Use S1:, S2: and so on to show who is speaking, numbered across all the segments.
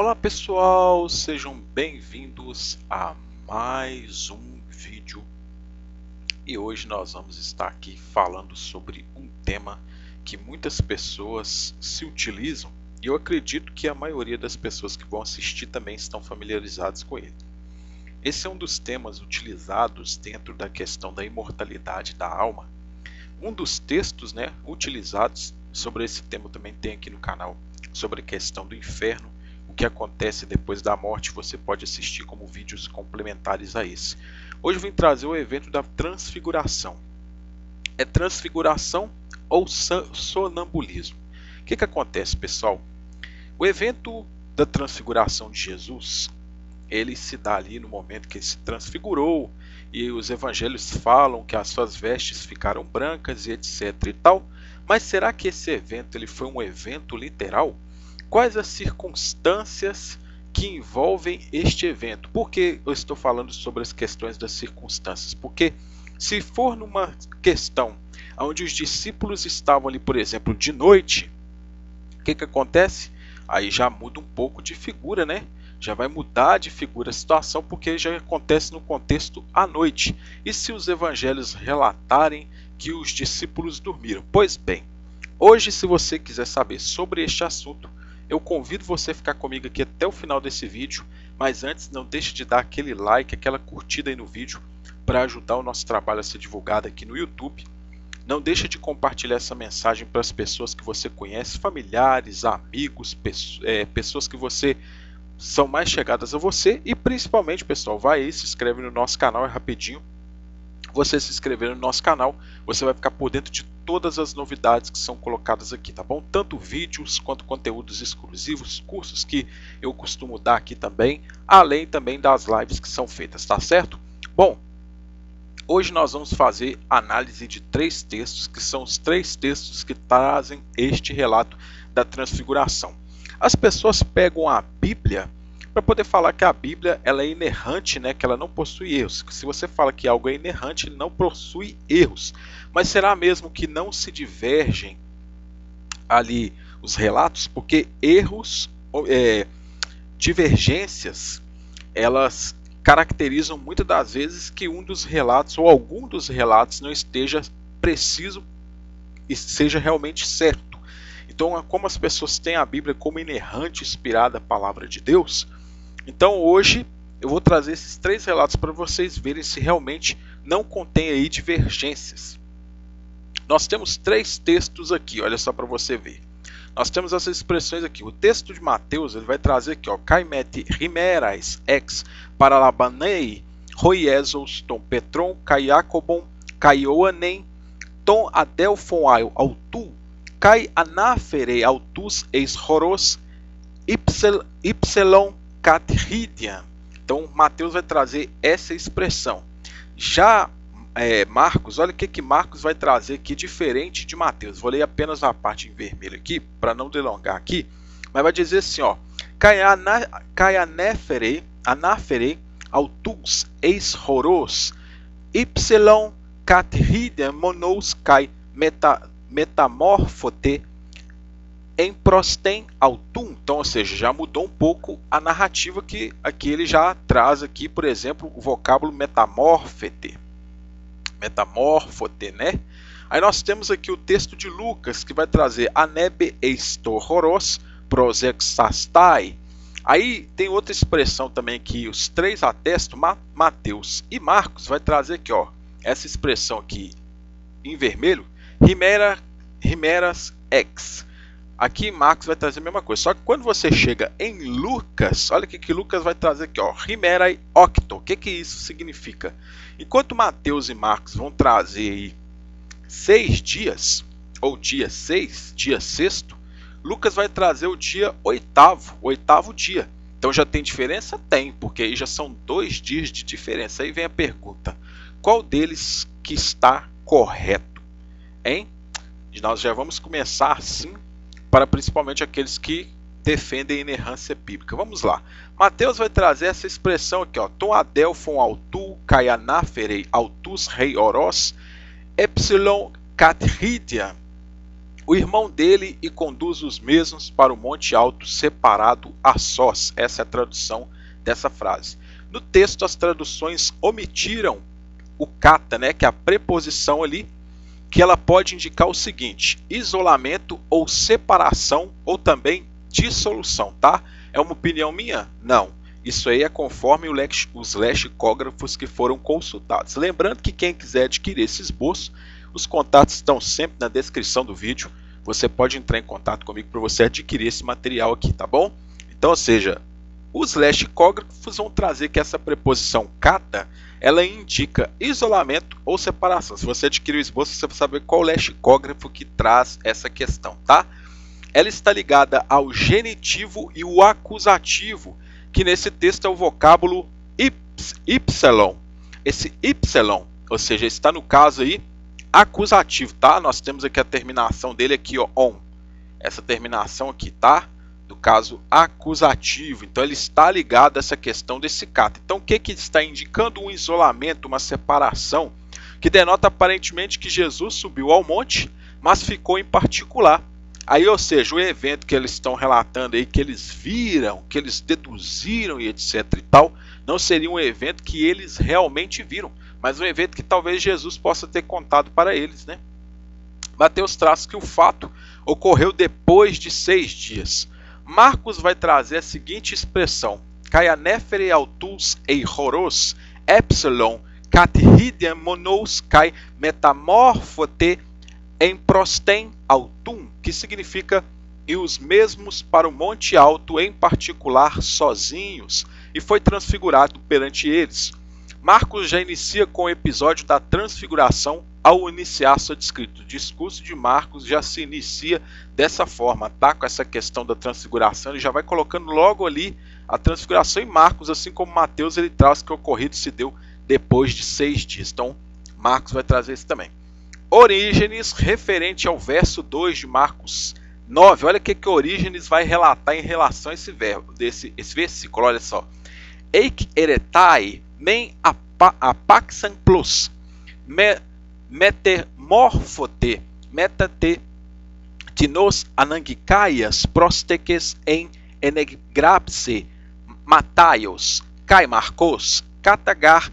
S1: Olá pessoal, sejam bem-vindos a mais um vídeo e hoje nós vamos estar aqui falando sobre um tema que muitas pessoas se utilizam e eu acredito que a maioria das pessoas que vão assistir também estão familiarizadas com ele. Esse é um dos temas utilizados dentro da questão da imortalidade da alma. Um dos textos utilizados sobre esse tema também tem aqui no canal, sobre a questão do inferno. O que acontece depois da morte você pode assistir como vídeos complementares a esse. Hoje eu vim trazer o evento da transfiguração. É transfiguração ou sonambulismo? O que acontece, pessoal? O evento da transfiguração de Jesus, ele se dá ali no momento que ele se transfigurou e os evangelhos falam que as suas vestes ficaram brancas e etc e tal. Mas será que esse evento ele foi um evento literal? Quais as circunstâncias que envolvem este evento? Por que eu estou falando sobre as questões das circunstâncias? Porque se for numa questão onde os discípulos estavam ali, por exemplo, de noite, o que acontece? Aí já muda um pouco de figura, né? Já vai mudar de figura a situação, porque já acontece no contexto à noite. E se os evangelhos relatarem que os discípulos dormiram? Pois bem, hoje, se você quiser saber sobre este assunto, eu convido você a ficar comigo aqui até o final desse vídeo, mas antes não deixe de dar aquele like, aquela curtida aí no vídeo para ajudar o nosso trabalho a ser divulgado aqui no YouTube. Não deixe de compartilhar essa mensagem para as pessoas que você conhece, familiares, amigos, pessoas que você são mais chegadas a você e principalmente, pessoal, vai aí, se inscreve no nosso canal, é rapidinho. Você se inscrever no nosso canal, você vai ficar por dentro de todas as novidades que são colocadas aqui, tá bom? Tanto vídeos quanto conteúdos exclusivos, cursos que eu costumo dar aqui também, além também das lives que são feitas, tá certo? Bom, hoje nós vamos fazer análise de três textos, que são os três textos que trazem este relato da transfiguração. As pessoas pegam a Bíblia para poder falar que a Bíblia ela é inerrante, né, que ela não possui erros. Se você fala que algo é inerrante, ele não possui erros. Mas será mesmo que não se divergem ali os relatos? Porque erros, divergências, elas caracterizam muitas das vezes que um dos relatos ou algum dos relatos não esteja preciso e seja realmente certo. Então, como as pessoas têm a Bíblia como inerrante, inspirada a palavra de Deus, então hoje eu vou trazer esses três relatos para vocês verem se realmente não contém aí divergências. Nós temos três textos aqui, olha só para você ver. Nós temos essas expressões aqui. O texto de Mateus ele vai trazer aqui, ó, Kai meti rimerais ex paralabanei roiesos tom petron kai jacobon kai oanem tom adelphon autu kai anaferei autus eis horos ypsilon catridian. Então Mateus vai trazer essa expressão. Já Marcos, olha o que Marcos vai trazer aqui diferente de Mateus. Vou ler apenas a parte em vermelho aqui para não delongar aqui, mas vai dizer assim, ó: Kai anaferei autus eis horos ypsilon catridian monos kai metamorfote em prostem autum. Então, ou seja, já mudou um pouco a narrativa que aqui ele já traz aqui, por exemplo, o vocábulo metamorfote, né? Aí nós temos aqui o texto de Lucas que vai trazer anebe eistohoros prosexastai. Aí tem outra expressão também que os três atestam, Mateus e Marcos vai trazer aqui, ó, essa expressão aqui em vermelho, rimeras ex. Aqui Marcos vai trazer a mesma coisa, só que quando você chega em Lucas, olha o que Lucas vai trazer aqui, ó, rimerai octo. O que isso significa? Enquanto Mateus e Marcos vão trazer aí 6 dias, ou dia 6, dia sexto, Lucas vai trazer o dia oitavo dia. Então já tem diferença? Tem, porque aí já são 2 dias de diferença. Aí vem a pergunta, qual deles que está correto? Hein? Nós já vamos começar assim, para principalmente aqueles que defendem a inerrância bíblica. Vamos lá. Mateus vai trazer essa expressão aqui, ó, tom adelphon autu kai anaferei autus rei oros epsilon catridia. o irmão dele e conduz os mesmos para o monte alto separado a sós. Essa é a tradução dessa frase. No texto, as traduções omitiram o kata, né, que é a preposição ali, que ela pode indicar o seguinte: isolamento ou separação ou também dissolução, tá? É uma opinião minha? Não. Isso aí é conforme os lexicógrafos que foram consultados. Lembrando que quem quiser adquirir esse esboço, os contatos estão sempre na descrição do vídeo. Você pode entrar em contato comigo para você adquirir esse material aqui, tá bom? Então, ou seja, os lexicógrafos vão trazer que essa preposição kata, ela indica isolamento ou separação. Se você adquirir o esboço, você vai saber qual lexicógrafo que traz essa questão, tá? Ela está ligada ao genitivo e o acusativo, que nesse texto é o vocábulo y. Esse y, ou seja, está no caso aí acusativo, tá? Nós temos aqui a terminação dele aqui, ó, on. Essa terminação aqui, tá? Do caso acusativo. Então ele está ligado a essa questão desse kata. Então o que está indicando? Um isolamento, uma separação, que denota aparentemente que Jesus subiu ao monte, mas ficou em particular. Aí, ou seja, o evento que eles estão relatando aí, que eles viram, que eles deduziram e etc e tal, não seria um evento que eles realmente viram, mas um evento que talvez Jesus possa ter contado para eles, né? Mateus traz que o fato ocorreu depois de 6 dias. Marcos vai trazer a seguinte expressão: Kaianefere autus eihoros epsilon kathidian monos kai metamorfote em prostem autum, que significa e os mesmos para o monte alto em particular sozinhos, e foi transfigurado perante eles. Marcos já inicia com o episódio da transfiguração ao iniciar seu descrito. O discurso de Marcos já se inicia dessa forma, tá? Com essa questão da transfiguração, ele já vai colocando logo ali a transfiguração em Marcos, assim como Mateus ele traz que o ocorrido se deu depois de 6 dias. Então, Marcos vai trazer isso também. Orígenes, referente ao verso 2 de Marcos 9. Olha o que Orígenes vai relatar em relação a esse verbo, esse versículo. Olha só. Eik eretai men apaxan plus metamorfote metate tinos anangikaias prostekes en enegrapse mataios kai marcos katagar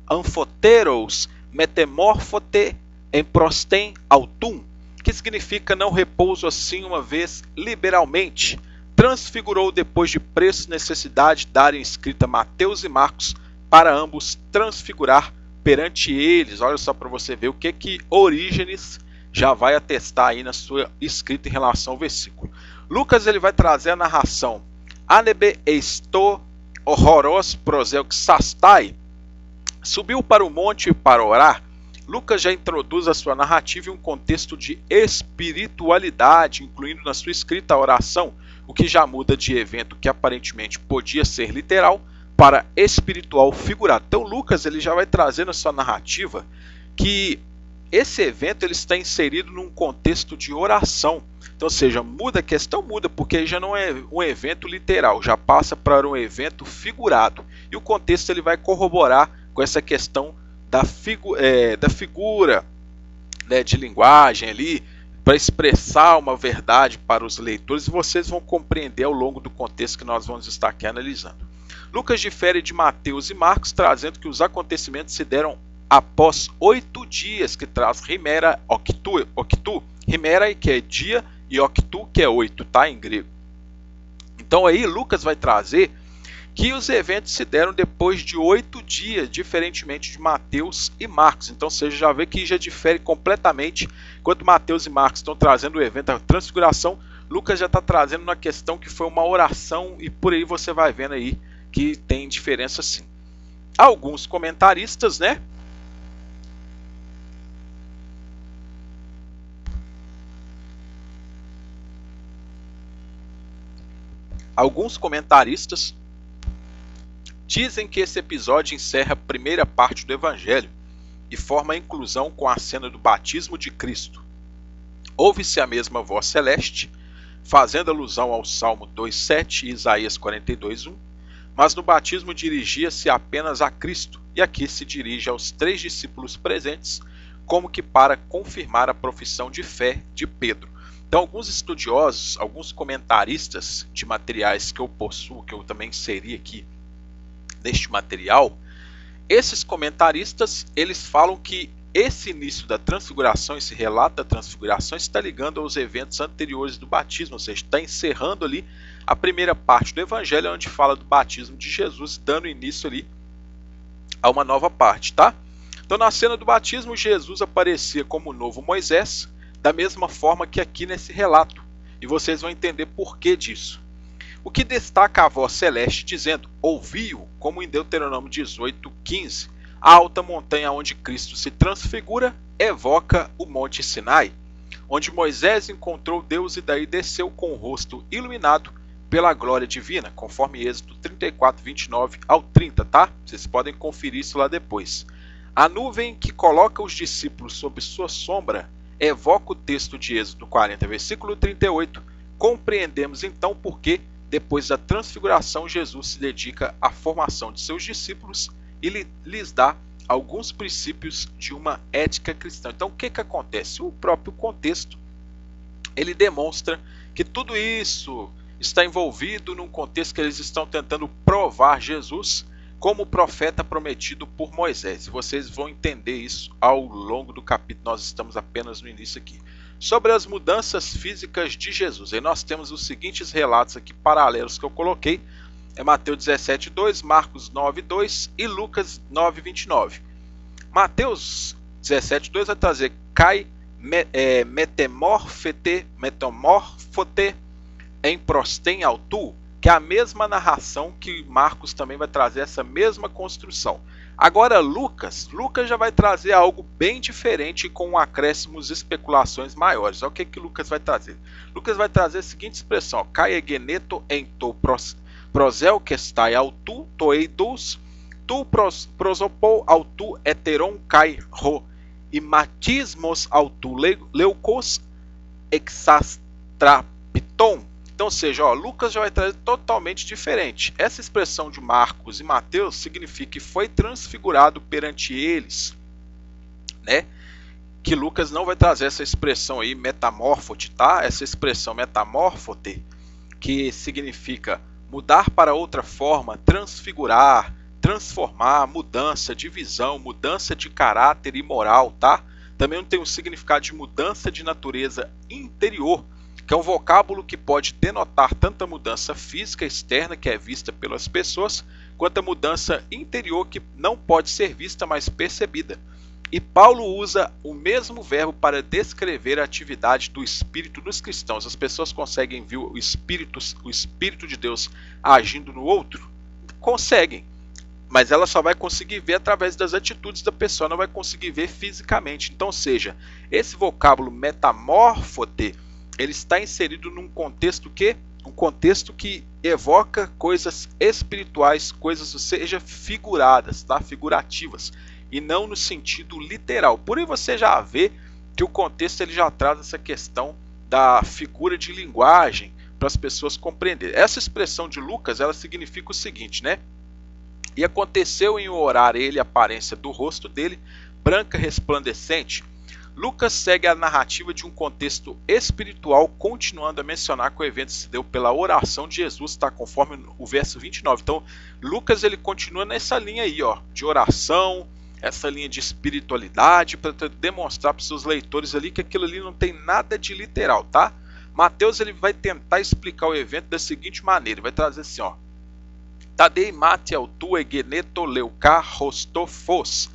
S1: anfoteros metamorfote em prostem autum, que significa não repouso assim uma vez liberalmente. Transfigurou depois de preço e necessidade darem escrita Mateus e Marcos, para ambos transfigurar perante eles. Olha só para você ver o que Orígenes já vai atestar aí na sua escrita em relação ao versículo. Lucas ele vai trazer a narração Anebe esto horroros proseuxastai, subiu para o monte para orar. Lucas já introduz a sua narrativa em um contexto de espiritualidade, incluindo na sua escrita a oração, o que já muda de evento que aparentemente podia ser literal para espiritual figurado. Então Lucas ele já vai trazer na sua narrativa que esse evento ele está inserido num contexto de oração. Então, ou seja, muda a questão, muda, porque já não é um evento literal, já passa para um evento figurado. E o contexto ele vai corroborar com essa questão da figura, né, de linguagem ali, para expressar uma verdade para os leitores, e vocês vão compreender ao longo do contexto que nós vamos estar aqui analisando. Lucas difere de Mateus e Marcos, trazendo que os acontecimentos se deram após 8 dias, que traz rimera octu, rimera que é dia e octu que é 8, tá, em grego. Então aí Lucas vai trazer que os eventos se deram depois de 8 dias, diferentemente de Mateus e Marcos. Então você já vê que já difere completamente. Enquanto Mateus e Marcos estão trazendo o evento da transfiguração, Lucas já está trazendo uma questão que foi uma oração, e por aí você vai vendo aí que tem diferença sim. Alguns comentaristas, né? Alguns comentaristas dizem que esse episódio encerra a primeira parte do Evangelho e forma a inclusão com a cena do batismo de Cristo. Ouve-se a mesma voz celeste, fazendo alusão ao Salmo 2,7 e Isaías 42,1, mas no batismo dirigia-se apenas a Cristo, e aqui se dirige aos 3 discípulos presentes, como que para confirmar a profissão de fé de Pedro. Então, alguns estudiosos, alguns comentaristas de materiais que eu possuo, que eu também inseri aqui neste material, esses comentaristas, eles falam que esse início da transfiguração, esse relato da transfiguração, está ligando aos eventos anteriores do batismo, ou seja, está encerrando ali a primeira parte do evangelho, onde fala do batismo de Jesus, dando início ali a uma nova parte, tá? Então, na cena do batismo, Jesus aparecia como o novo Moisés, da mesma forma que aqui nesse relato, e vocês vão entender por que disso. O que destaca a voz celeste dizendo, ouvi-o, como em Deuteronômio 18:15, a alta montanha onde Cristo se transfigura evoca o Monte Sinai, onde Moisés encontrou Deus e daí desceu com o rosto iluminado pela glória divina, conforme Êxodo 34:29 ao 30, tá? Vocês podem conferir isso lá depois. A nuvem que coloca os discípulos sob sua sombra evoca o texto de Êxodo 40, versículo 38. Compreendemos então por que, depois da transfiguração, Jesus se dedica à formação de seus discípulos e lhes dá alguns princípios de uma ética cristã. Então, o que acontece? O próprio contexto, ele demonstra que tudo isso está envolvido num contexto que eles estão tentando provar Jesus como profeta prometido por Moisés. Vocês vão entender isso ao longo do capítulo, nós estamos apenas no início aqui. Sobre as mudanças físicas de Jesus, aí nós temos os seguintes relatos aqui paralelos que eu coloquei, é Mateus 17:2, Marcos 9:2 e Lucas 9:29. Mateus 17:2 vai trazer cai metamorfote em prostem autu, que é a mesma narração que Marcos também vai trazer essa mesma construção. Agora Lucas já vai trazer algo bem diferente com acréscimos e especulações maiores. Olha o que Lucas vai trazer. Lucas vai trazer a seguinte expressão: kai egeneto en to prosel kestai autu toeidus tu prosopou autu heteron kai ro imatismos autu leukos exastrapiton. Então, ou seja, Lucas já vai trazer totalmente diferente. Essa expressão de Marcos e Mateus significa que foi transfigurado perante eles, né? Que Lucas não vai trazer essa expressão aí, metamorfote, tá? Essa expressão metamorfote, que significa mudar para outra forma, transfigurar, transformar, mudança, divisão, mudança de caráter e moral, tá? Também não tem um significado de mudança de natureza interior, que é um vocábulo que pode denotar tanto a mudança física externa, que é vista pelas pessoas, quanto a mudança interior, que não pode ser vista, mas percebida. E Paulo usa o mesmo verbo para descrever a atividade do Espírito nos cristãos. As pessoas conseguem ver o Espírito de Deus agindo no outro? Conseguem, mas ela só vai conseguir ver através das atitudes da pessoa, não vai conseguir ver fisicamente. Então, ou seja, esse vocábulo metamorfote, ele está inserido num contexto que? Um contexto que evoca coisas espirituais, coisas, ou seja, figuradas, tá? Figurativas, e não no sentido literal. Por aí você já vê que o contexto ele já traz essa questão da figura de linguagem para as pessoas compreenderem. Essa expressão de Lucas, ela significa o seguinte, né? E aconteceu em orar ele a aparência do rosto dele, branca resplandecente. Lucas segue a narrativa de um contexto espiritual, continuando a mencionar que o evento se deu pela oração de Jesus, tá? Conforme o verso 29. Então, Lucas ele continua nessa linha aí, ó, de oração, essa linha de espiritualidade, para demonstrar para os seus leitores ali que aquilo ali não tem nada de literal, tá? Mateus ele vai tentar explicar o evento da seguinte maneira, ele vai trazer assim, ó: Tadei mate autu egeneto leuca rostofos.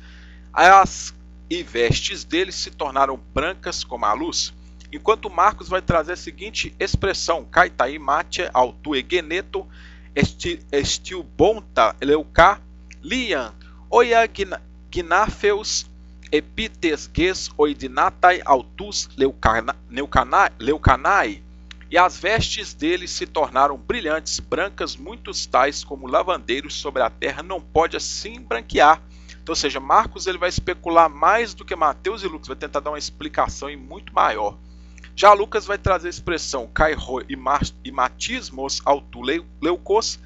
S1: As e vestes dele se tornaram brancas como a luz. Enquanto Marcos vai trazer a seguinte expressão: Kaitai mate autu egeneto estilbonta leuca lian oia gnafeus epitesges oidinatai autus leucanai. E as vestes dele se tornaram brilhantes, brancas, muitos tais como lavandeiros sobre a terra, não pode assim branquear. Então, ou seja, Marcos ele vai especular mais do que Mateus e Lucas, vai tentar dar uma explicação muito maior. Já Lucas vai trazer a expressão kairo imatismos autu leucos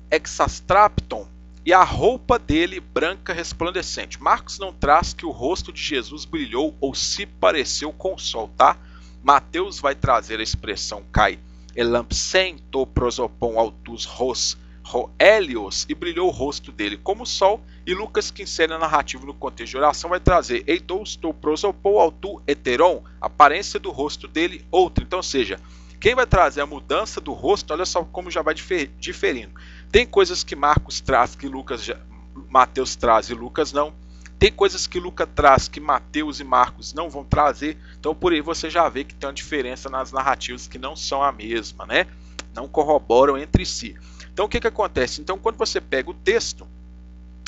S1: exastrapton, e a roupa dele branca resplandecente. Marcos não traz que o rosto de Jesus brilhou ou se pareceu com o sol, tá? Mateus vai trazer a expressão kai elampsen to prosopon autus ros Helios, e brilhou o rosto dele como o sol, e Lucas, que insere a narrativa no contexto de oração, vai trazer eidos to prosopou autu heteron, aparência do rosto dele, outra. Então, ou seja, quem vai trazer a mudança do rosto, olha só como já vai diferindo. Tem coisas que Marcos traz que Mateus traz e Lucas não. Tem coisas que Lucas traz que Mateus e Marcos não vão trazer. Então por aí você já vê que tem uma diferença nas narrativas que não são a mesma, né? Não corroboram entre si. Então o que acontece? Então quando você pega o texto,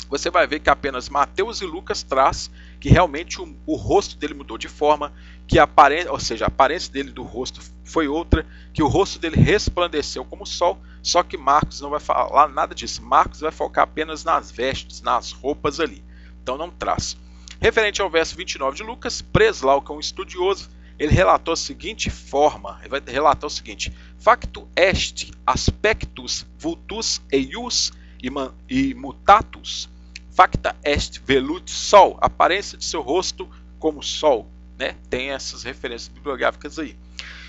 S1: você vai ver que apenas Mateus e Lucas traz que realmente o rosto dele mudou de forma, que a aparência dele do rosto foi outra, que o rosto dele resplandeceu como o sol, só que Marcos não vai falar nada disso. Marcos vai focar apenas nas vestes, nas roupas ali. Então não traz. Referente ao verso 29 de Lucas, Breslau, que é um estudioso, ele relatou a seguinte forma, ele vai relatar o seguinte: factu est aspectus vultus eius e mutatus, facta est velut sol, aparência de seu rosto como sol, né? Tem essas referências bibliográficas aí.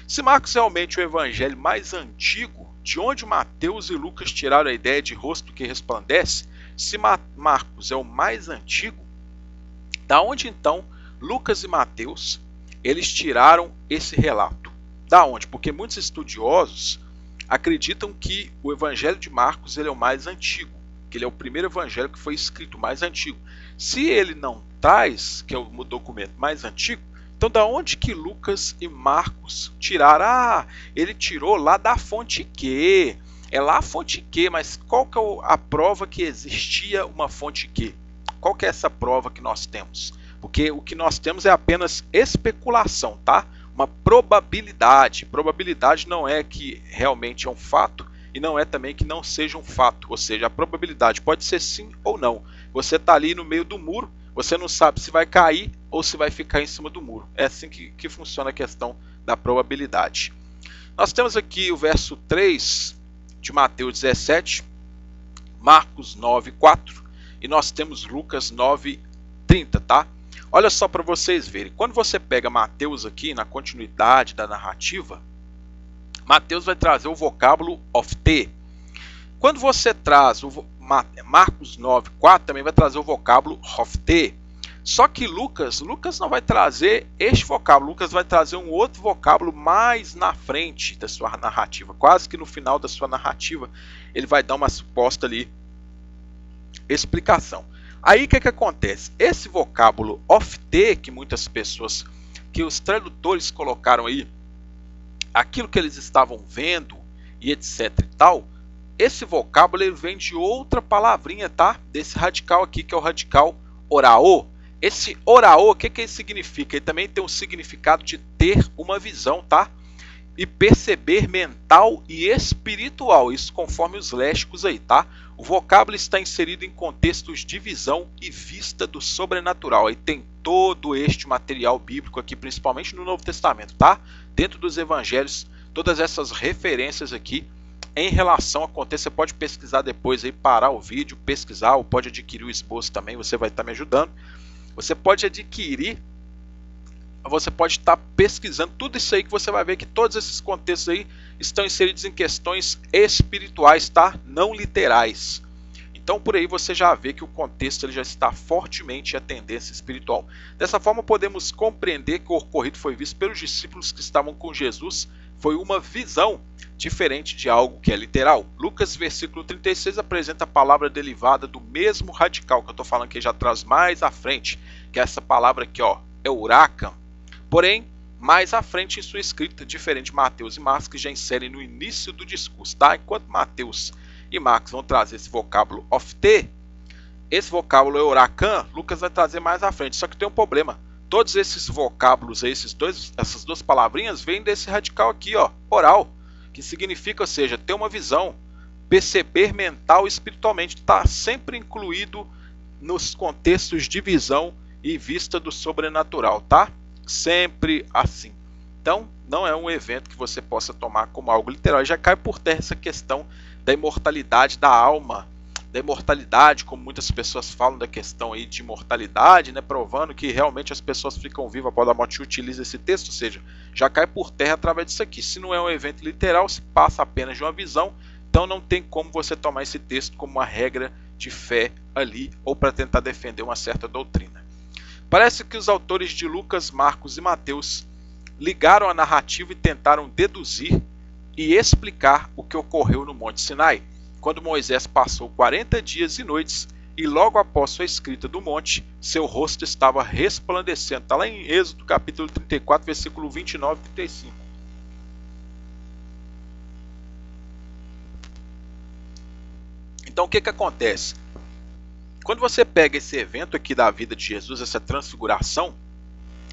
S1: Se Marcos é realmente o evangelho mais antigo, de onde Mateus e Lucas tiraram a ideia de rosto que resplandece? Se Marcos é o mais antigo, da onde então Lucas e Mateus eles tiraram esse relato? Da onde? Porque muitos estudiosos acreditam que o evangelho de Marcos ele é o mais antigo, que ele é o primeiro evangelho que foi escrito, mais antigo. Se ele não traz, que é o documento mais antigo, então da onde que Lucas e Marcos tiraram? Ah, ele tirou lá da fonte Q. É lá a fonte Q, mas qual que é a prova que existia uma fonte Q? Qual que é essa prova que nós temos? Porque o que nós temos é apenas especulação, tá? Uma probabilidade. Probabilidade não é que realmente é um fato e não é também que não seja um fato. Ou seja, a probabilidade pode ser sim ou não. Você está ali no meio do muro, você não sabe se vai cair ou se vai ficar em cima do muro. É assim que funciona a questão da probabilidade. Nós temos aqui o verso 3 de Mateus 17, Marcos 9, 4 e nós temos Lucas 9, 30, tá? Olha só para vocês verem. Quando você pega Mateus aqui, na continuidade da narrativa, Mateus vai trazer o vocábulo ofte. Quando você traz o Marcos 9, 4, também vai trazer o vocábulo ofte. Só que Lucas não vai trazer este vocábulo. Lucas vai trazer um outro vocábulo mais na frente da sua narrativa. Quase que no final da sua narrativa, ele vai dar uma suposta ali explicação. Aí o que acontece? Esse vocábulo ofte, que muitas pessoas, que os tradutores colocaram aí, aquilo que eles estavam vendo e etc e tal, esse vocábulo ele vem de outra palavrinha, tá? Desse radical aqui, que é o radical orao. Esse orao, o que ele significa? Ele também tem um significado de ter uma visão, tá? E perceber mental e espiritual, isso conforme os léxicos aí, tá? O vocábulo está inserido em contextos de visão e vista do sobrenatural. Aí tem todo este material bíblico aqui, principalmente no Novo Testamento, tá? Dentro dos evangelhos, todas essas referências aqui em relação ao contexto. Você pode pesquisar depois aí, parar o vídeo, pesquisar, ou pode adquirir o esboço também, você vai estar me ajudando. Você pode adquirir, você pode estar pesquisando tudo isso aí, que você vai ver que todos esses contextos aí estão inseridos em questões espirituais, tá? Não literais. Então por aí você já vê que o contexto ele já está fortemente a tendência espiritual. Dessa forma podemos compreender que o ocorrido foi visto pelos discípulos que estavam com Jesus, foi uma visão diferente de algo que é literal. Lucas, versículo 36, apresenta a palavra derivada do mesmo radical que eu estou falando que já traz mais à frente, que é essa palavra aqui, ó, eurakan. Porém, mais à frente em sua escrita, diferente de Mateus e Marcos, que já inserem no início do discurso, tá? Enquanto Mateus e Marcos vão trazer esse vocábulo ofte, esse vocábulo eurakan, Lucas vai trazer mais à frente. Só que tem um problema. Todos esses vocábulos, essas duas palavrinhas, vêm desse radical aqui, ó, oral, que significa, ou seja, ter uma visão, perceber mental e espiritualmente, está sempre incluído nos contextos de visão e vista do sobrenatural, tá? Sempre assim. Então, não é um evento que você possa tomar como algo literal. Já cai por terra essa questão da imortalidade da alma, da imortalidade, como muitas pessoas falam da questão aí de imortalidade, né, provando que realmente as pessoas ficam vivas após a morte, utiliza esse texto, ou seja, já cai por terra através disso aqui. Se não é um evento literal, se passa apenas de uma visão, então não tem como você tomar esse texto como uma regra de fé ali, ou para tentar defender uma certa doutrina. Parece que os autores de Lucas, Marcos e Mateus ligaram a narrativa e tentaram deduzir e explicar o que ocorreu no Monte Sinai, quando Moisés passou 40 dias e noites e logo após sua escrita do monte, seu rosto estava resplandecendo. Está lá em Êxodo capítulo 34, versículo 29 e 35. Então o que acontece? Quando você pega esse evento aqui da vida de Jesus, essa transfiguração,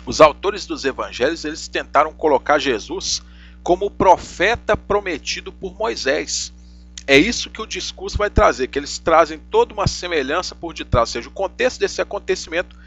S1: os autores dos evangelhos eles tentaram colocar Jesus como o profeta prometido por Moisés. É isso que o discurso vai trazer, que eles trazem toda uma semelhança por detrás, ou seja, o contexto desse acontecimento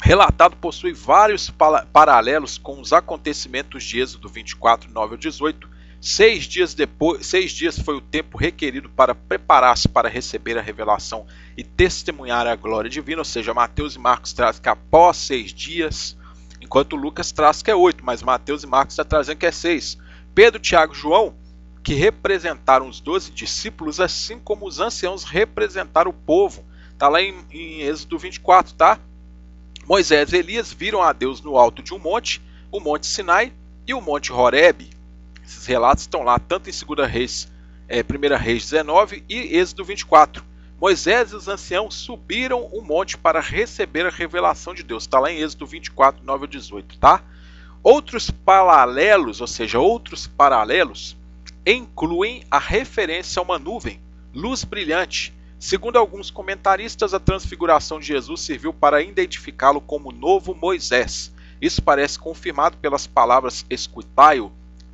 S1: relatado possui vários paralelos com os acontecimentos de Êxodo 24, 9 ao 18. 6 dias foi o tempo requerido para preparar-se para receber a revelação e testemunhar a glória divina, ou seja, Mateus e Marcos trazem que após 6 dias, enquanto Lucas traz que é 8, mas Mateus e Marcos está trazendo que é 6. Pedro, Tiago e João, que representaram os 12 discípulos, assim como os anciãos representaram o povo. Está lá em Êxodo 24, tá? Moisés e Elias viram a Deus no alto de um monte, o Monte Sinai e o Monte Horebe. Esses relatos estão lá tanto em 1 Reis 19 e Êxodo 24. Moisés e os anciãos subiram o monte para receber a revelação de Deus. Está lá em Êxodo 24, 9 ao 18, tá? Outros paralelos, ou seja, incluem a referência a uma nuvem, luz brilhante. Segundo alguns comentaristas, a transfiguração de Jesus serviu para identificá-lo como novo Moisés. Isso parece confirmado pelas palavras escutai-o,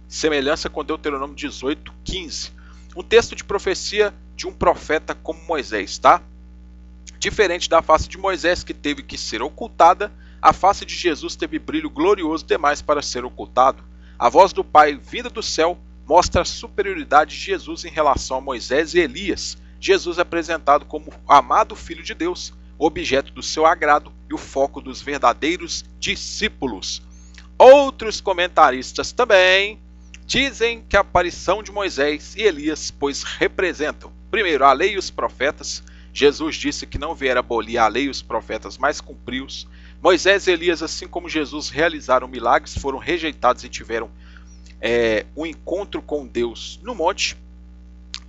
S1: semelhança com Deuteronômio 18, 15. Um texto de profecia de um profeta como Moisés, tá? Diferente da face de Moisés, que teve que ser ocultada, a face de Jesus teve brilho glorioso demais para ser ocultado. A voz do Pai vinda do céu mostra a superioridade de Jesus em relação a Moisés e Elias. Jesus é apresentado como o amado Filho de Deus, objeto do seu agrado e o foco dos verdadeiros discípulos. Outros comentaristas também dizem que a aparição de Moisés e Elias, pois representam, primeiro, a lei e os profetas. Jesus disse que não viera abolir a lei e os profetas, mas cumpri-os. Moisés e Elias, assim como Jesus, realizaram milagres, foram rejeitados e tiveram um encontro com Deus no monte.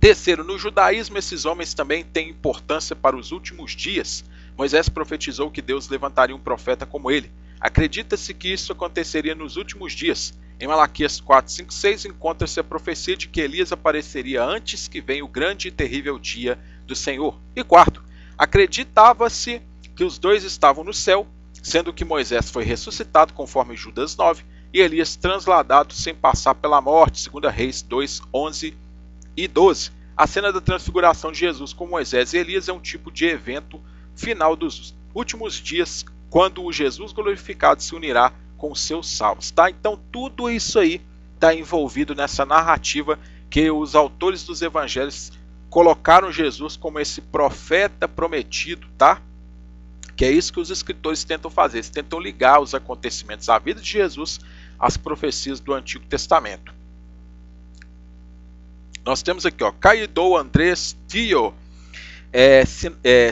S1: Terceiro, no judaísmo, esses homens também têm importância para os últimos dias. Moisés profetizou que Deus levantaria um profeta como ele. Acredita-se que isso aconteceria nos últimos dias. Em Malaquias 4, 5, 6 encontra-se a profecia de que Elias apareceria antes que venha o grande e terrível dia do Senhor. E quarto, acreditava-se que os dois estavam no céu, sendo que Moisés foi ressuscitado conforme Judas 9 e Elias transladado sem passar pela morte, 2 Reis 2, 11 e 12. A cena da transfiguração de Jesus com Moisés e Elias é um tipo de evento final dos últimos dias, quando o Jesus glorificado se unirá com os seus salvos, tá? Então tudo isso aí está envolvido nessa narrativa que os autores dos evangelhos colocaram Jesus como esse profeta prometido, tá? Que é isso que os escritores tentam fazer, eles tentam ligar os acontecimentos da vida de Jesus às profecias do Antigo Testamento. Nós temos aqui, ó, Caidou Andrés Tio,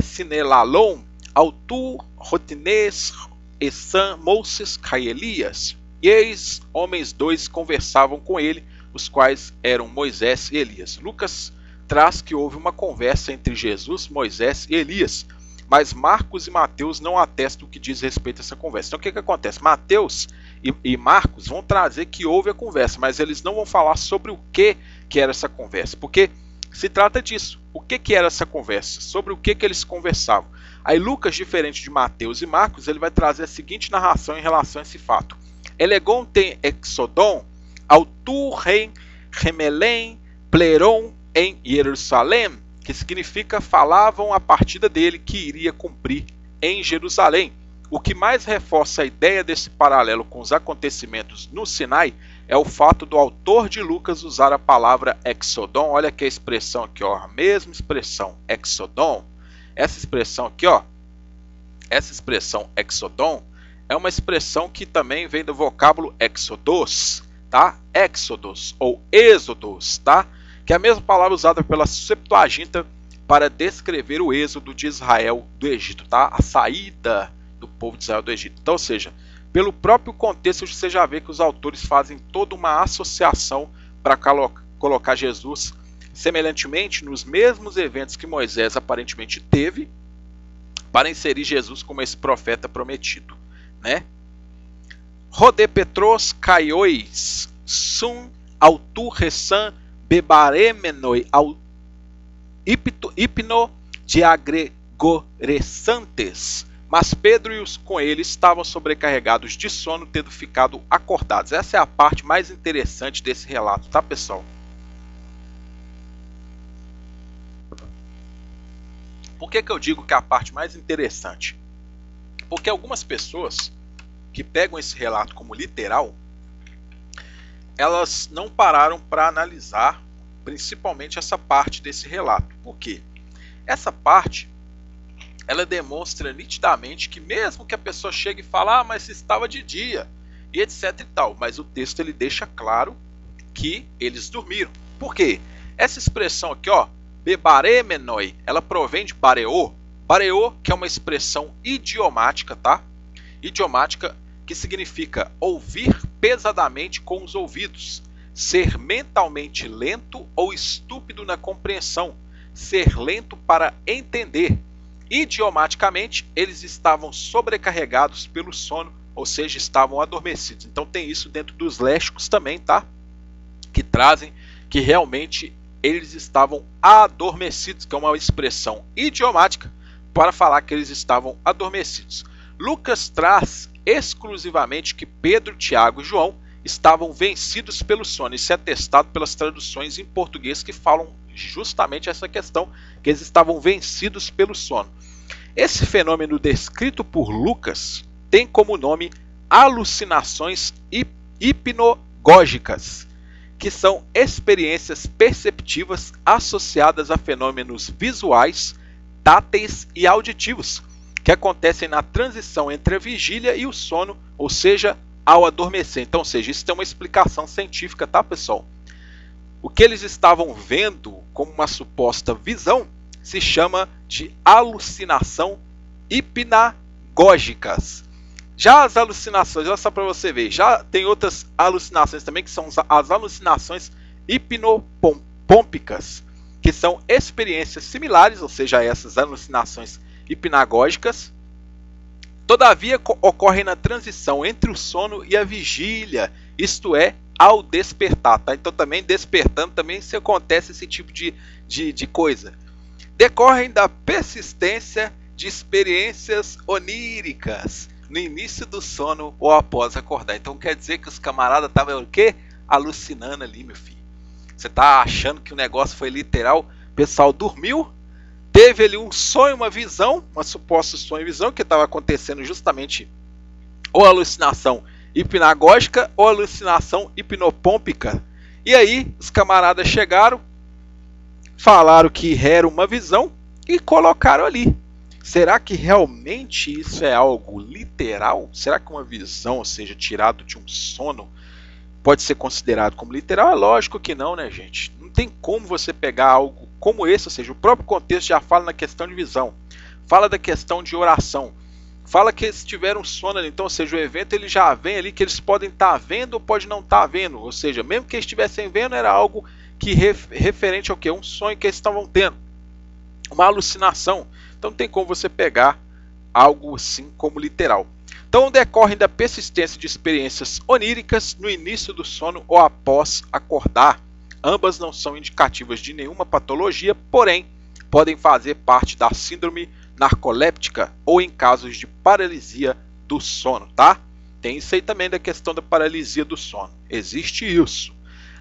S1: Sinelalon, Autu, Rotinês, Essan, Moses, Elias. E eis, homens dois conversavam com ele, os quais eram Moisés e Elias. Lucas traz que houve uma conversa entre Jesus, Moisés e Elias, mas Marcos e Mateus não atestam o que diz respeito a essa conversa. Então o que acontece? Mateus e Marcos vão trazer que houve a conversa, mas eles não vão falar sobre o que era essa conversa, porque se trata disso. O que era essa conversa? Sobre o que eles conversavam? Aí Lucas, diferente de Mateus e Marcos, ele vai trazer a seguinte narração em relação a esse fato. Elegon tem exodon, auturrem, remelém, pleron em Jerusalém, que significa falavam a partida dele que iria cumprir em Jerusalém. O que mais reforça a ideia desse paralelo com os acontecimentos no Sinai é o fato do autor de Lucas usar a palavra exodon. Olha aqui a expressão aqui, ó, a mesma expressão, exodon. Essa expressão aqui, ó, essa expressão exodon é uma expressão que também vem do vocábulo exodos, tá? Exodus ou êxodos, tá? Que é a mesma palavra usada pela Septuaginta para descrever o êxodo de Israel do Egito, tá? A saída do povo de Israel do Egito. Então, ou seja, pelo próprio contexto você já vê que os autores fazem toda uma associação para colocar Jesus semelhantemente nos mesmos eventos que Moisés aparentemente teve, para inserir Jesus como esse profeta prometido, né? Rode Petros caiois sum autu ressan bebaremenoi au hipno de agregoressantes. Mas Pedro e os com ele estavam sobrecarregados de sono, tendo ficado acordados. Essa é a parte mais interessante desse relato, tá, pessoal? Por que eu digo que é a parte mais interessante? Porque algumas pessoas que pegam esse relato como literal, elas não pararam para analisar principalmente essa parte desse relato. Por quê? Essa parte, ela demonstra nitidamente que mesmo que a pessoa chegue e fale, mas estava de dia, e etc e tal, mas o texto ele deixa claro que eles dormiram. Por quê? Essa expressão aqui, ó, bebaremenoi, ela provém de bareô. Bareô, que é uma expressão idiomática, tá? Idiomática, que significa ouvir pesadamente com os ouvidos, ser mentalmente lento ou estúpido na compreensão, ser lento para entender. Idiomaticamente, eles estavam sobrecarregados pelo sono, ou seja, estavam adormecidos. Então tem isso dentro dos léxicos também, tá? Que trazem que realmente eles estavam adormecidos, que é uma expressão idiomática para falar que eles estavam adormecidos. Lucas traz exclusivamente que Pedro, Tiago e João estavam vencidos pelo sono. Isso é atestado pelas traduções em português que falam justamente essa questão, que eles estavam vencidos pelo sono. Esse fenômeno descrito por Lucas tem como nome alucinações hipnagógicas, que são experiências perceptivas associadas a fenômenos visuais, táteis e auditivos, que acontecem na transição entre a vigília e o sono, ou seja, ao adormecer. Então, ou seja, isso tem uma explicação científica, tá, pessoal? O que eles estavam vendo como uma suposta visão se chama de alucinação hipnagógicas. Já as alucinações, olha só para você ver, já tem outras alucinações também, que são as alucinações hipnopômpicas, que são experiências similares, ou seja, essas alucinações hipnagógicas, todavia ocorrem na transição entre o sono e a vigília, isto é, ao despertar, tá? Então também despertando também se acontece esse tipo de coisa. Decorrem da persistência de experiências oníricas no início do sono ou após acordar. Então quer dizer que os camaradas estavam o quê? Alucinando ali, meu filho. Você tá achando que o negócio foi literal? O pessoal dormiu, teve ali um sonho, uma visão, uma suposta sonho e visão, que estava acontecendo justamente ou alucinação hipnagógica ou alucinação hipnopômpica. E aí os camaradas chegaram, falaram que era uma visão e colocaram ali. Será que realmente isso é algo literal? Será que uma visão, ou seja, tirado de um sono, pode ser considerado como literal? É lógico que não, né, gente? Não tem como você pegar algo como esse, ou seja, o próprio contexto já fala na questão de visão, fala da questão de oração, fala que eles tiveram sono ali, então, ou seja, o evento ele já vem ali que eles podem estar vendo ou pode não estar vendo, ou seja, mesmo que eles estivessem vendo, era algo que referente ao que? Um sonho que eles estavam tendo, uma alucinação. Então não tem como você pegar algo assim como literal. Então decorrem da persistência de experiências oníricas no início do sono ou após acordar. Ambas não são indicativas de nenhuma patologia, porém podem fazer parte da síndrome narcoléptica ou em casos de paralisia do sono, tá? Tem isso aí também da questão da paralisia do sono. Existe isso.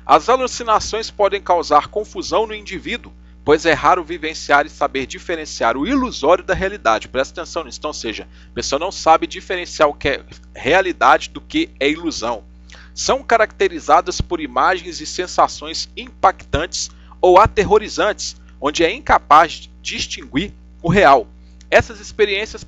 S1: As alucinações podem causar confusão no indivíduo, pois é raro vivenciar e saber diferenciar o ilusório da realidade. Presta atenção nisso. Então, ou seja, a pessoa não sabe diferenciar o que é realidade do que é ilusão. são caracterizadas por imagens e sensações impactantes ou aterrorizantes, onde é incapaz de distinguir o real. Essas experiências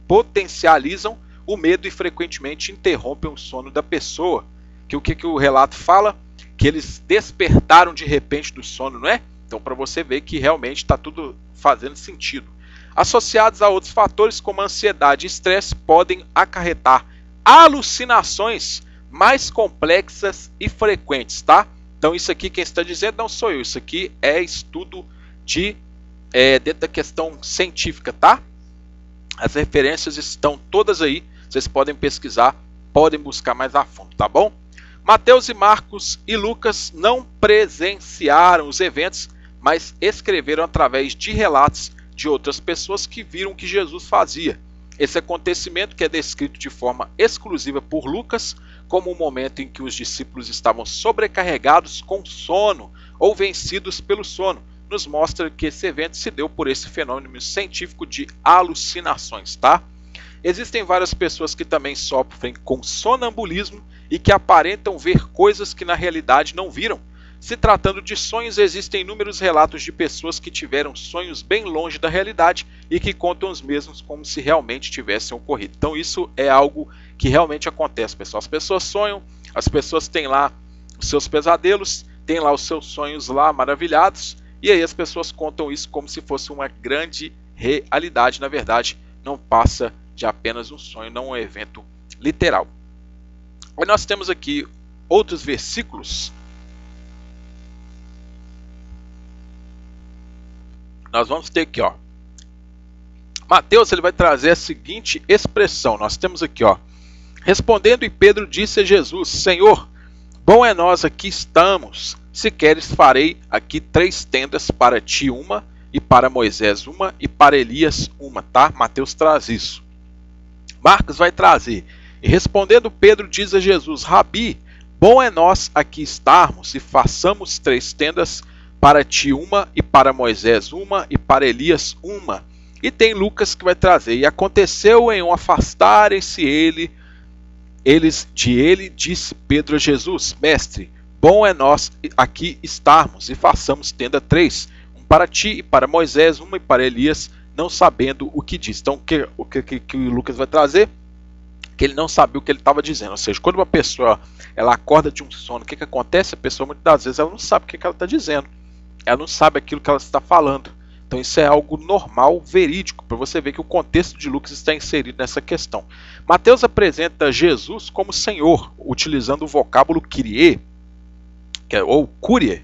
S1: potencializam o medo e frequentemente interrompem o sono da pessoa. O que o relato fala? Que eles despertaram de repente do sono, não é? Então, para você ver que realmente está tudo fazendo sentido. Associados a outros fatores como ansiedade e estresse, podem acarretar alucinações mais complexas e frequentes, tá? Então, isso aqui quem está dizendo não sou eu, isso aqui é estudo dentro da questão científica, tá? As referências estão todas aí, vocês podem pesquisar, podem buscar mais a fundo, tá bom? Mateus e Marcos e Lucas não presenciaram os eventos, mas escreveram através de relatos de outras pessoas que viram o que Jesus fazia. Esse acontecimento, que é descrito de forma exclusiva por Lucas, como um momento em que os discípulos estavam sobrecarregados com sono ou vencidos pelo sono, nos mostra que esse evento se deu por esse fenômeno científico de alucinações, tá? Existem várias pessoas que também sofrem com sonambulismo e que aparentam ver coisas que na realidade não viram. Se tratando de sonhos, existem inúmeros relatos de pessoas que tiveram sonhos bem longe da realidade e que contam os mesmos como se realmente tivessem ocorrido. Então isso é algo que realmente acontece, pessoal. As pessoas sonham, as pessoas têm lá os seus pesadelos, têm lá os seus sonhos lá maravilhados, e aí as pessoas contam isso como se fosse uma grande realidade. Na verdade, não passa de apenas um sonho, não um evento literal. Aí nós temos aqui outros versículos. Nós vamos ter aqui, ó. Mateus, ele vai trazer a seguinte expressão. Nós temos aqui, ó. Respondendo, e Pedro disse a Jesus: Senhor, bom é nós aqui estamos. Se queres, farei aqui 3 tendas, para ti uma, e para Moisés uma, e para Elias uma, tá? Mateus traz isso. Marcos vai trazer: e respondendo Pedro diz a Jesus: Rabi, bom é nós aqui estarmos, e façamos 3 tendas, para ti uma, e para Moisés uma, e para Elias uma. E tem Lucas que vai trazer: e aconteceu em um afastarem-se eles de ele, disse Pedro a Jesus: Mestre, bom é nós aqui estarmos, e façamos tenda 3, um para ti, e para Moisés uma, e para Elias, não sabendo o que diz. Então o que o Lucas vai trazer? Que ele não sabia o que ele estava dizendo. Ou seja, quando uma pessoa ela acorda de um sono, o que acontece? A pessoa muitas das vezes ela não sabe o que ela está dizendo. Ela não sabe aquilo que ela está falando. Então isso é algo normal, verídico, para você ver que o contexto de Lucas está inserido nessa questão. Mateus apresenta Jesus como Senhor, utilizando o vocábulo Kyrie, ou Curie,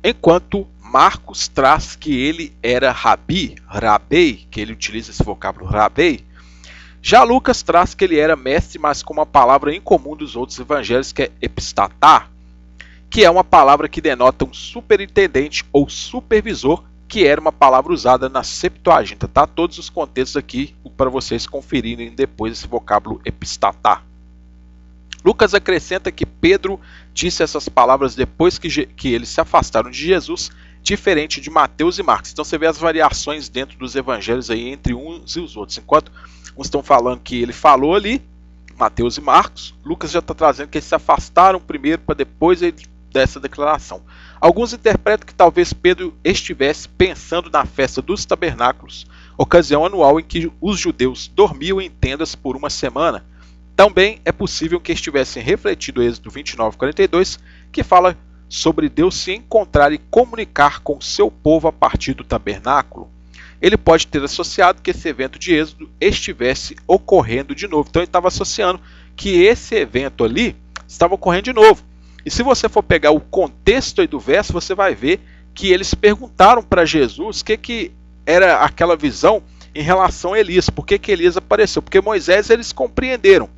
S1: enquanto Marcos traz que ele era Rabi, Rabei, que ele utiliza esse vocábulo Rabei. Já Lucas traz que ele era mestre, mas com uma palavra incomum dos outros evangelhos, que é epistatá, que é uma palavra que denota um superintendente ou supervisor, que era uma palavra usada na Septuaginta, tá? Todos os contextos aqui para vocês conferirem depois esse vocábulo epistatá. Lucas acrescenta que Pedro disse essas palavras depois que eles se afastaram de Jesus, diferente de Mateus e Marcos. Então você vê as variações dentro dos evangelhos aí entre uns e os outros. Enquanto uns estão falando que ele falou ali, Mateus e Marcos, Lucas já está trazendo que eles se afastaram primeiro para depois ele dessa declaração. Alguns interpretam que talvez Pedro estivesse pensando na festa dos tabernáculos, ocasião anual em que os judeus dormiam em tendas por uma semana. Também é possível que estivessem refletido o Êxodo 29:42, que fala sobre Deus se encontrar e comunicar com seu povo a partir do tabernáculo. Ele pode ter associado que esse evento de Êxodo estivesse ocorrendo de novo. Então ele estava associando que esse evento ali estava ocorrendo de novo. E se você for pegar o contexto aí do verso, você vai ver que eles perguntaram para Jesus o que era aquela visão em relação a Elias. Por que Elias apareceu? Porque Moisés eles compreenderam,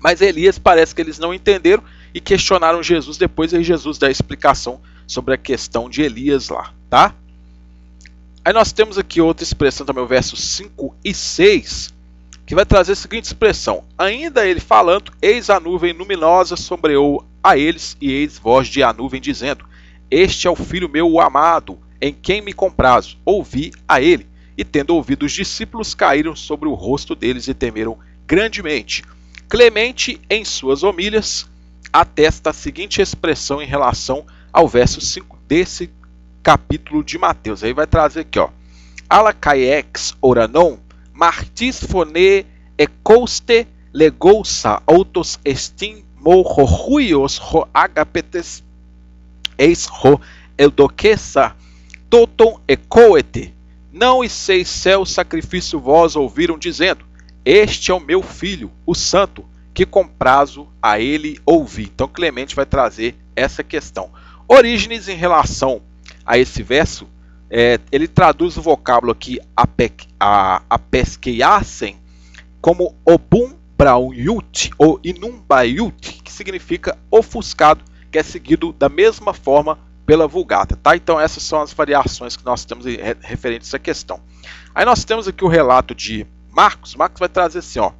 S1: mas Elias parece que eles não entenderam e questionaram Jesus depois, e Jesus dá a explicação sobre a questão de Elias lá, tá? Aí nós temos aqui outra expressão também, o verso 5 e 6, que vai trazer a seguinte expressão: ainda ele falando, eis a nuvem luminosa sombreou a eles, e eis voz de a nuvem dizendo: este é o filho meu o amado, em quem me comprazo, ouvi a ele. E tendo ouvido, os discípulos caíram sobre o rosto deles e temeram grandemente. Clemente, em suas homilhas, atesta a seguinte expressão em relação ao verso 5 desse capítulo de Mateus. Aí vai trazer aqui, ó. Ala caex oranon, martis phone ecouste legousa autos estin morrohuios ho agapetes eis ho eudoquesa toton ecoete. Não e seis céus sacrifício vós ouviram dizendo, este é o meu filho, o santo, que com prazo a ele ouvi. Então Clemente vai trazer essa questão. Orígenes em relação a esse verso, ele traduz o vocábulo aqui apesqueiasen como obum brauyut ou inumbayut, que significa ofuscado, que é seguido da mesma forma pela Vulgata, tá? Então essas são as variações que nós temos referentes a essa questão. Aí nós temos aqui o relato de Marcos. Marcos vai trazer assim, ó.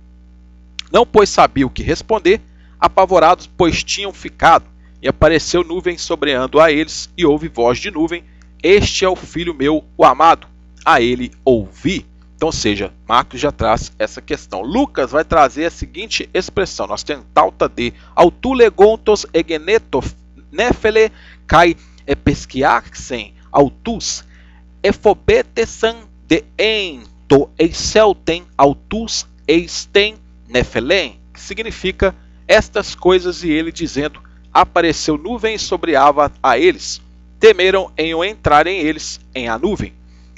S1: Não, pois sabia o que responder, apavorados, pois tinham ficado, e apareceu nuvem sobreando a eles, e houve voz de nuvem, este é o filho meu, o amado, a ele ouvi. Então, ou seja, Marcos já traz essa questão. Lucas vai trazer a seguinte expressão. Nós temos tauta de autulegontos egenetos nefele kai epesquiaxen autus efobetesan de ento eiselten autus eisten nefelen, que significa estas coisas, e ele dizendo, apareceu nuvem e sobreava a eles, temeram em o entrarem eles em a nuvem.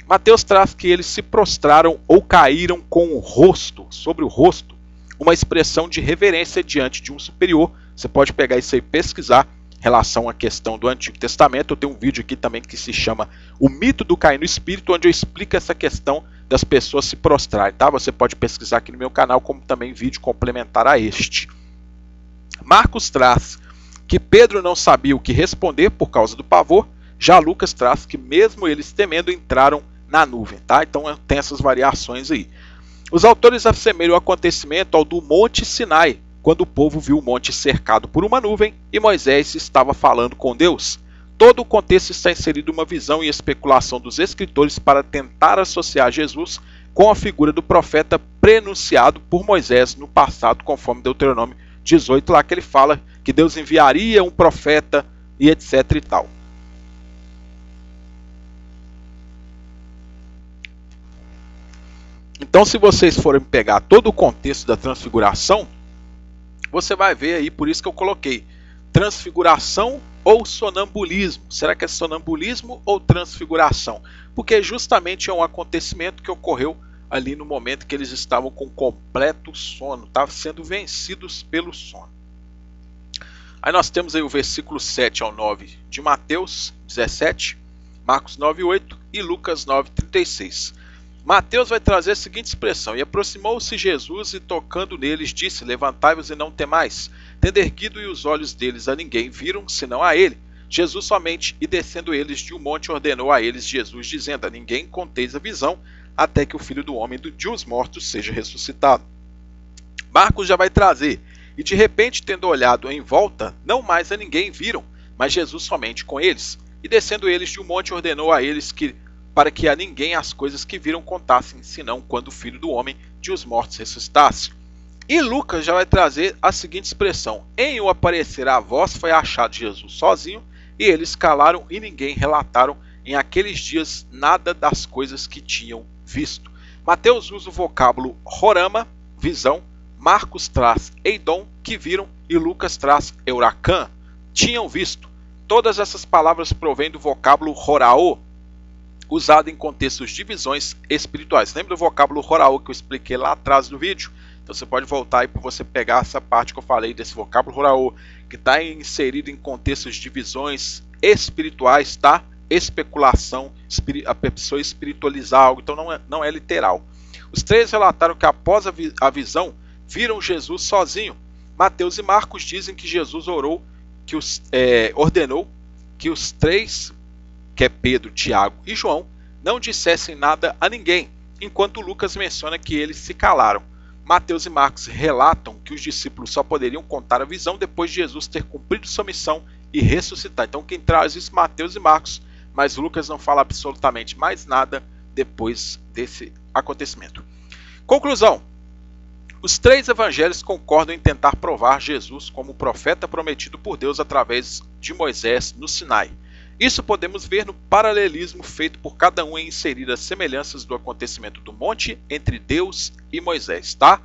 S1: Mateus traz que eles se prostraram ou caíram com o rosto, sobre o rosto, uma expressão de reverência diante de um superior. Você pode pegar isso aí e pesquisar em relação à questão do Antigo Testamento. Eu tenho um vídeo aqui também que se chama O Mito do Cair no Espírito, onde eu explico essa questão das pessoas se prostrarem, tá? Você pode pesquisar aqui no meu canal, como também vídeo complementar a este. Marcos traz que Pedro não sabia o que responder por causa do pavor, já Lucas traz que mesmo eles temendo entraram na nuvem, tá? Então tem essas variações aí. Os autores assemelham o acontecimento ao do Monte Sinai, quando o povo viu o monte cercado por uma nuvem e Moisés estava falando com Deus. Todo o contexto está inserido uma visão e especulação dos escritores para tentar associar Jesus com a figura do profeta prenunciado por Moisés no passado, conforme Deuteronômio 18, lá que ele fala que Deus enviaria um profeta e etc e tal. Então, se vocês forem pegar todo o contexto da transfiguração, você vai ver aí, por isso que eu coloquei transfiguração ou sonambulismo. Será que é sonambulismo ou transfiguração? Porque justamente é um acontecimento que ocorreu ali no momento que eles estavam com completo sono, estavam sendo vencidos pelo sono. Aí nós temos aí o versículo 7 ao 9 de Mateus 17, Marcos 9:8 e Lucas 9:36. Mateus vai trazer a seguinte expressão: e aproximou-se Jesus e tocando neles disse, levantai-vos e não temais. Tendo erguido os olhos deles a ninguém viram, senão a ele. Jesus somente, e descendo eles de um monte, ordenou a eles Jesus, dizendo, a ninguém conteis a visão, até que o Filho do Homem dos mortos seja ressuscitado. Marcos já vai trazer, e de repente, tendo olhado em volta, não mais a ninguém viram, mas Jesus somente com eles. E descendo eles de um monte, ordenou a eles para que a ninguém as coisas que viram contassem, senão quando o Filho do Homem de os mortos ressuscitasse. E Lucas já vai trazer a seguinte expressão: em o aparecer a vós foi achado Jesus sozinho, e eles calaram e ninguém relataram em aqueles dias nada das coisas que tinham visto. Mateus usa o vocábulo horama, visão, Marcos traz eidom, que viram, e Lucas traz euracã, tinham visto. Todas essas palavras provêm do vocábulo horao, usado em contextos de visões espirituais. Lembra do vocábulo horao que eu expliquei lá atrás do vídeo? Então você pode voltar aí para você pegar essa parte que eu falei desse vocábulo horao, que está inserido em contextos de visões espirituais, tá? Especulação, a pessoa espiritualizar algo, então não é literal. Os três relataram que após a visão, viram Jesus sozinho. Mateus e Marcos dizem que Jesus ordenou que os três, que é Pedro, Tiago e João, não dissessem nada a ninguém, enquanto Lucas menciona que eles se calaram. Mateus e Marcos relatam que os discípulos só poderiam contar a visão depois de Jesus ter cumprido sua missão e ressuscitar. Então quem traz isso, Mateus e Marcos, mas Lucas não fala absolutamente mais nada depois desse acontecimento. Conclusão: Os três evangelhos concordam em tentar provar Jesus como o profeta prometido por Deus através de Moisés no Sinai. Isso podemos ver no paralelismo feito por cada um em inserir as semelhanças do acontecimento do monte entre Deus e Moisés, tá?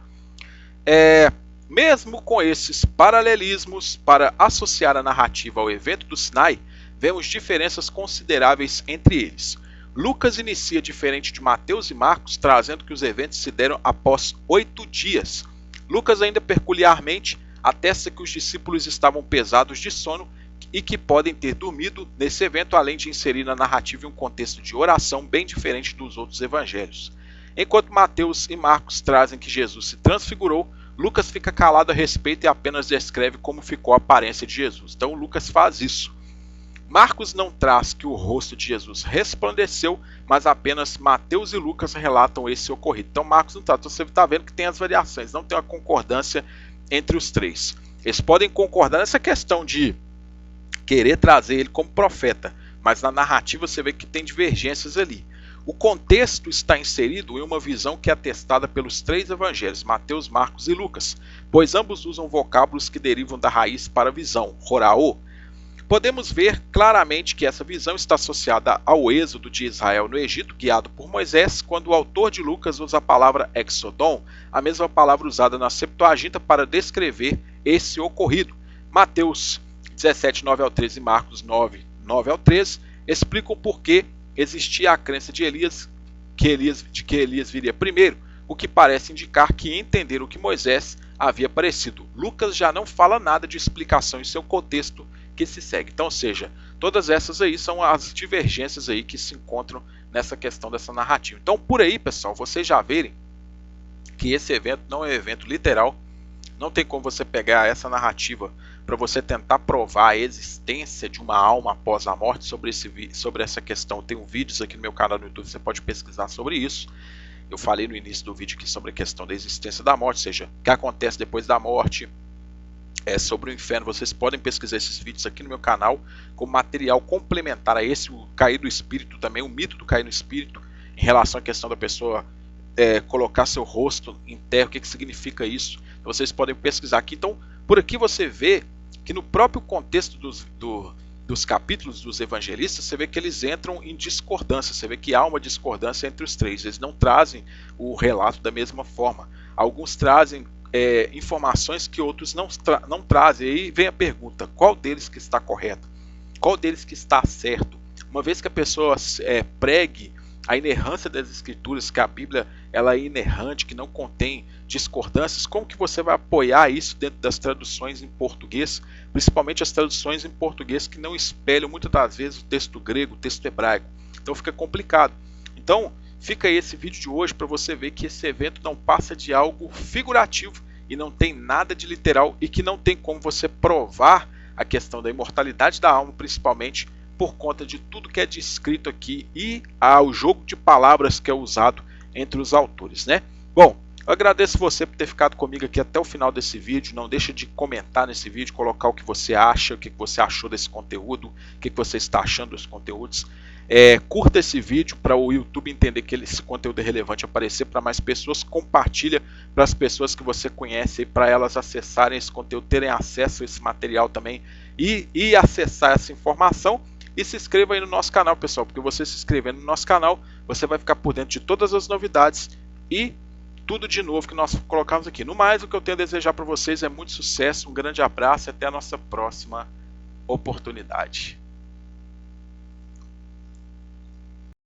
S1: Mesmo com esses paralelismos, para associar a narrativa ao evento do Sinai, vemos diferenças consideráveis entre eles. Lucas inicia diferente de Mateus e Marcos, trazendo que os eventos se deram após 8 dias. Lucas ainda peculiarmente atesta que os discípulos estavam pesados de sono e que podem ter dormido nesse evento, além de inserir na narrativa um contexto de oração bem diferente dos outros evangelhos. Enquanto Mateus e Marcos trazem que Jesus se transfigurou, Lucas fica calado a respeito e apenas descreve como ficou a aparência de Jesus. Então Lucas faz isso. Marcos não traz que o rosto de Jesus resplandeceu, mas apenas Mateus e Lucas relatam esse ocorrido. Então Marcos não traz. Então você está vendo que tem as variações, não tem uma concordância entre os três. Eles podem concordar nessa questão de querer trazer ele como profeta, mas na narrativa você vê que tem divergências ali. O contexto está inserido em uma visão que é atestada pelos três evangelhos, Mateus, Marcos e Lucas, pois ambos usam vocábulos que derivam da raiz para visão, horaô. Podemos ver claramente que essa visão está associada ao êxodo de Israel no Egito, guiado por Moisés, quando o autor de Lucas usa a palavra exodon, a mesma palavra usada na Septuaginta para descrever esse ocorrido. Mateus 17, 9 ao 13 e Marcos 9, 9 ao 13 explicam por que existia a crença de que Elias viria primeiro, o que parece indicar que entenderam que Moisés havia aparecido. Lucas já não fala nada de explicação em seu contexto que se segue. Então, ou seja, todas essas aí são as divergências aí que se encontram nessa questão dessa narrativa. Então, por aí, pessoal, vocês já verem que esse evento não é um evento literal. Não tem como você pegar essa narrativa para você tentar provar a existência de uma alma após a morte. Sobre essa questão, tem vídeos aqui no meu canal no YouTube, você pode pesquisar sobre isso. Eu falei no início do vídeo aqui sobre a questão da existência da morte, ou seja, o que acontece depois da morte, sobre o inferno. Vocês podem pesquisar esses vídeos aqui no meu canal como material complementar a esse, o cair do espírito também, o mito do cair no espírito, em relação à questão da pessoa colocar seu rosto em terra, o que significa isso. Vocês podem pesquisar aqui. Então, por aqui você vê que no próprio contexto dos capítulos dos evangelistas, você vê que eles entram em discordância, você vê que há uma discordância entre os três, eles não trazem o relato da mesma forma. Alguns trazem informações que outros não trazem. E aí vem a pergunta, qual deles que está correto? Qual deles que está certo? Uma vez que a pessoa pregue a inerrância das escrituras, que a Bíblia ela é inerrante, que não contém discordâncias, como que você vai apoiar isso dentro das traduções em português, principalmente as traduções em português que não espelham muitas das vezes o texto grego, o texto hebraico. Então fica complicado. Então fica aí esse vídeo de hoje para você ver que esse evento não passa de algo figurativo e não tem nada de literal, e que não tem como você provar a questão da imortalidade da alma, principalmente por conta de tudo que é descrito aqui e ao jogo de palavras que é usado entre os autores, né? Bom, eu agradeço você por ter ficado comigo aqui até o final desse vídeo. Não deixa de comentar nesse vídeo, colocar o que você acha, o que você achou desse conteúdo, o que você está achando dos conteúdos. Curta esse vídeo para o YouTube entender que esse conteúdo é relevante, aparecer para mais pessoas. Compartilha para as pessoas que você conhece, para elas acessarem esse conteúdo, terem acesso a esse material também e acessar essa informação. E se inscreva aí no nosso canal, pessoal, porque você se inscrevendo no nosso canal, você vai ficar por dentro de todas as novidades e tudo de novo que nós colocamos aqui. No mais, o que eu tenho a desejar para vocês é muito sucesso, um grande abraço e até a nossa próxima oportunidade.